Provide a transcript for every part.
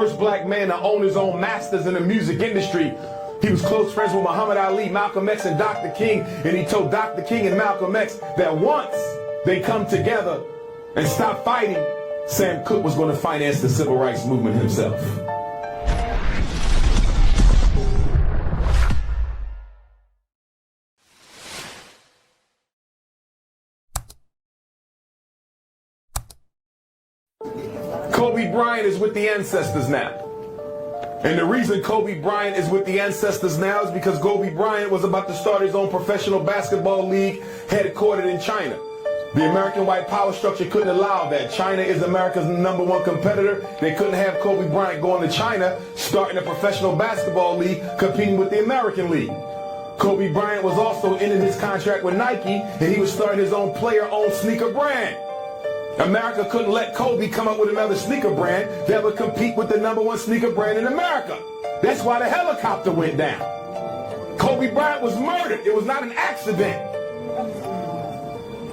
first black man to own his own masters in the music industry. He was close friends with Muhammad Ali, Malcolm X, and Dr. King, and he told Dr. King and Malcolm X that once they come together and stop fighting, Sam Cooke was going to finance the civil rights movement himself. Kobe Bryant is with the ancestors now. And the reason Kobe Bryant is with the ancestors now is because Kobe Bryant was about to start his own professional basketball league headquartered in China. The American white power structure couldn't allow that. China is America's #1 competitor. They couldn't have Kobe Bryant going to China, starting a professional basketball league, competing with the American league. Kobe Bryant was also ending his contract with Nike, and he was starting his own player-owned sneaker brand. America couldn't let Kobe come up with another sneaker brand that would compete with the #1 sneaker brand in America. That's why the helicopter went down. Kobe Bryant was murdered. It was not an accident.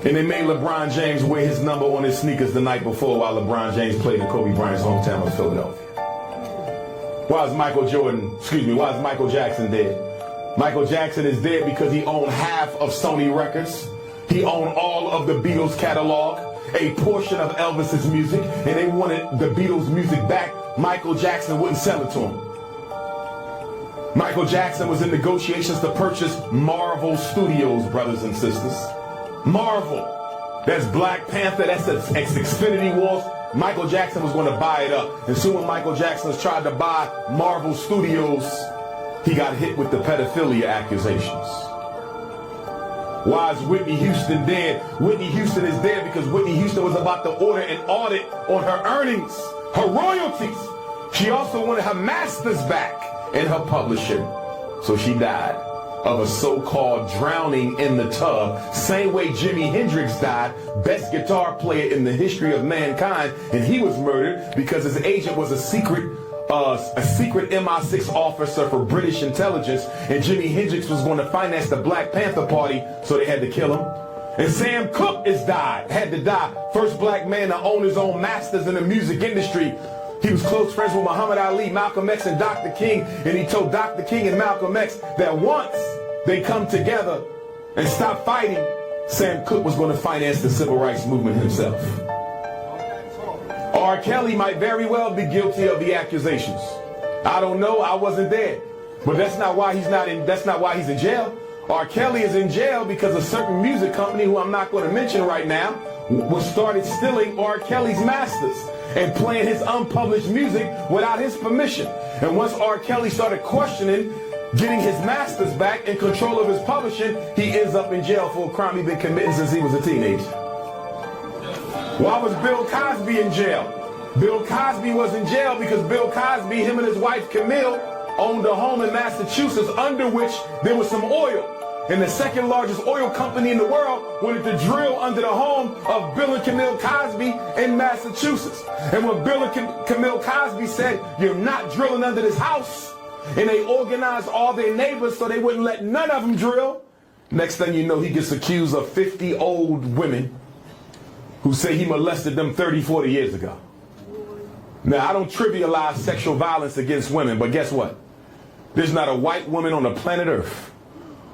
And they made LeBron James wear his number on his sneakers the night before while LeBron James played in Kobe Bryant's hometown of Philadelphia. Why is Michael Jackson dead? Michael Jackson is dead because he owned half of Sony Records. He owned all of the Beatles catalog, a portion of Elvis's music, and they wanted the Beatles music back. Michael Jackson wouldn't sell it to him. Michael Jackson was in negotiations to purchase Marvel Studios, brothers and sisters. Marvel. That's Black Panther, that's Xfinity Wars. Michael Jackson was going to buy it up. And soon when Michael Jackson tried to buy Marvel Studios, he got hit with the pedophilia accusations. Why is Whitney Houston dead? Whitney Houston is dead because Whitney Houston was about to order an audit on her earnings, her royalties. She also wanted her masters back in her publishing. So she died of a so-called drowning in the tub, same way Jimi Hendrix died, best guitar player in the history of mankind, and he was murdered because his agent was a secret MI6 officer for British intelligence, and Jimi Hendrix was going to finance the Black Panther Party, so they had to kill him. And Sam Cooke had to die. First black man to own his own masters in the music industry. He was close friends with Muhammad Ali, Malcolm X, and Dr. King, and he told Dr. King and Malcolm X that once they come together and stop fighting, Sam Cooke was going to finance the civil rights movement himself. R. Kelly might very well be guilty of the accusations. I don't know, I wasn't there. But that's not why he's in jail. R. Kelly is in jail because a certain music company, who I'm not going to mention right now, started stealing R. Kelly's masters and playing his unpublished music without his permission. And once R. Kelly started questioning getting his masters back and control of his publishing, he ends up in jail for a crime he's been committing since he was a teenager. Why was Bill Cosby in jail? Bill Cosby was in jail because Bill Cosby, him and his wife Camille, owned a home in Massachusetts under which there was some oil. And the second largest oil company in the world wanted to drill under the home of Bill and Camille Cosby in Massachusetts. And when Bill and Camille Cosby said, "You're not drilling under this house," and they organized all their neighbors so they wouldn't let none of them drill, next thing you know, he gets accused of 50 old women who say he molested them 30, 40 years ago. Now, I don't trivialize sexual violence against women, but guess what? There's not a white woman on the planet Earth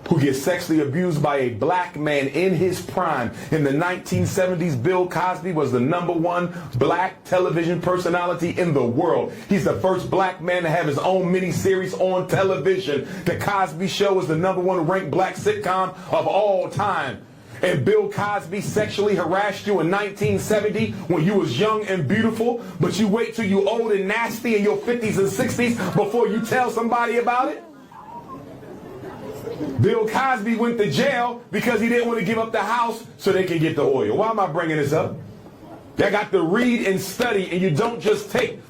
who gets sexually abused by a black man in his prime. In the 1970s, Bill Cosby was the #1 black television personality in the world. He's the first black man to have his own miniseries on television. The Cosby Show is the #1 ranked black sitcom of all time. And Bill Cosby sexually harassed you in 1970 when you was young and beautiful, but you wait till you old and nasty in your 50s and 60s before you tell somebody about it? Bill Cosby went to jail because he didn't want to give up the house so they could get the oil. Why am I bringing this up? I got to read and study, and you don't just take